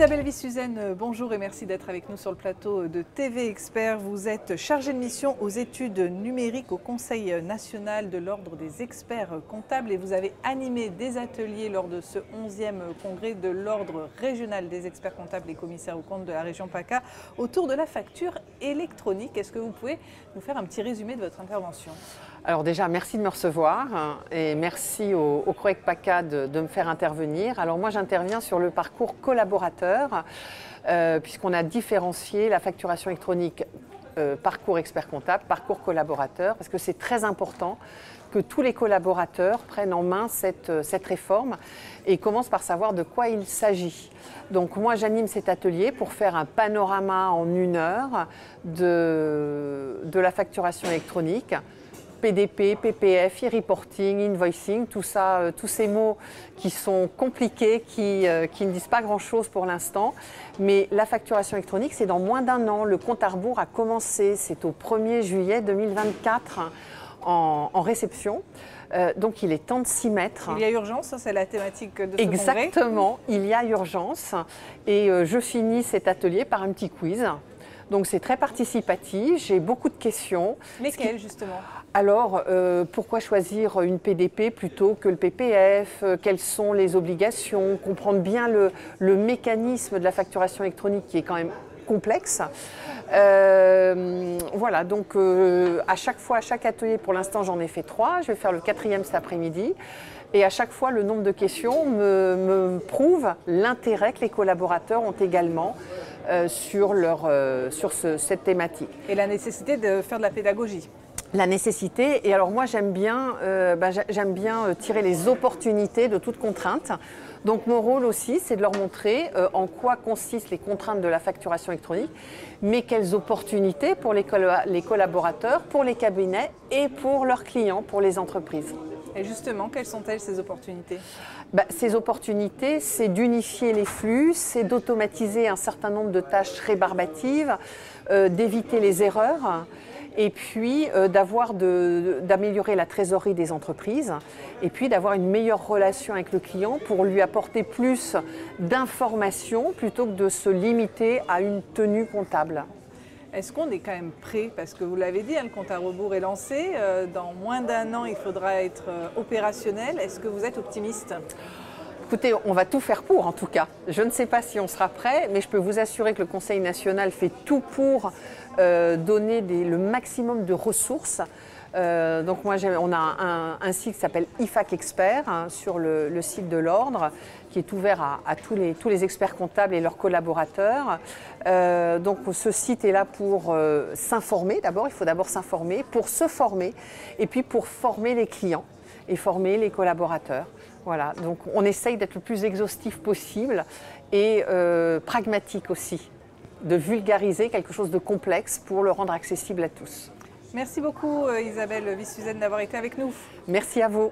Isabelle Vissuzène, bonjour et merci d'être avec nous sur le plateau de TV Expert. Vous êtes chargée de mission aux études numériques au Conseil national de l'Ordre des experts comptables et vous avez animé des ateliers lors de ce 11e congrès de l'Ordre régional des experts comptables et commissaires aux comptes de la région PACA autour de la facture électronique. Est-ce que vous pouvez nous faire un petit résumé de votre intervention ? Alors déjà, merci de me recevoir et merci au CROEC PACA de me faire intervenir. Alors moi, j'interviens sur le parcours collaborateur puisqu'on a différencié la facturation électronique parcours expert comptable, parcours collaborateur, parce que c'est très important que tous les collaborateurs prennent en main cette réforme et commencent par savoir de quoi il s'agit. Donc moi, j'anime cet atelier pour faire un panorama en 1 heure de la facturation électronique. PDP, PPF, e-reporting, invoicing, tout ça, tous ces mots qui sont compliqués, qui ne disent pas grand-chose pour l'instant. Mais la facturation électronique, c'est dans moins d'1 an. Le compte à rebours a commencé, c'est au 1er juillet 2024 en réception. Donc il est temps de s'y mettre. Il y a urgence, c'est la thématique de ce Exactement, il y a urgence. Et je finis cet atelier par un petit quiz. Donc c'est très participatif, j'ai beaucoup de questions. Lesquelles justement ? Alors, pourquoi choisir une PDP plutôt que le PPF? Quelles sont les obligations? Comprendre bien le mécanisme de la facturation électronique qui est quand même complexe. Voilà, donc à chaque fois, à chaque atelier, pour l'instant j'en ai fait 3, je vais faire le 4e cet après-midi. Et à chaque fois, le nombre de questions me prouve l'intérêt que les collaborateurs ont également sur cette thématique. Et la nécessité de faire de la pédagogie. La nécessité, et alors moi j'aime bien tirer les opportunités de toute contrainte. Donc mon rôle aussi, c'est de leur montrer en quoi consistent les contraintes de la facturation électronique, mais quelles opportunités pour les collaborateurs, pour les cabinets et pour leurs clients, pour les entreprises. Et justement, quelles sont-elles ces opportunités ? Ces opportunités, c'est d'unifier les flux, c'est d'automatiser un certain nombre de tâches rébarbatives, d'éviter les erreurs, et puis d'améliorer la trésorerie des entreprises, et puis d'avoir une meilleure relation avec le client pour lui apporter plus d'informations plutôt que de se limiter à une tenue comptable. Est-ce qu'on est quand même prêt? Parce que vous l'avez dit, le compte à rebours est lancé. Dans moins d'1 an, il faudra être opérationnel. Est-ce que vous êtes optimiste? Écoutez, on va tout faire pour en tout cas. Je ne sais pas si on sera prêt, mais je peux vous assurer que le Conseil national fait tout pour donner le maximum de ressources. Donc moi, on a un site qui s'appelle IFAC Expert sur le site de l'Ordre, qui est ouvert à tous les experts comptables et leurs collaborateurs. Donc ce site est là pour s'informer d'abord, il faut d'abord s'informer, pour se former, et puis pour former les clients et former les collaborateurs. Voilà, donc on essaye d'être le plus exhaustif possible et pragmatique aussi, de vulgariser quelque chose de complexe pour le rendre accessible à tous. Merci beaucoup Isabelle Vissuzène d'avoir été avec nous. Merci à vous.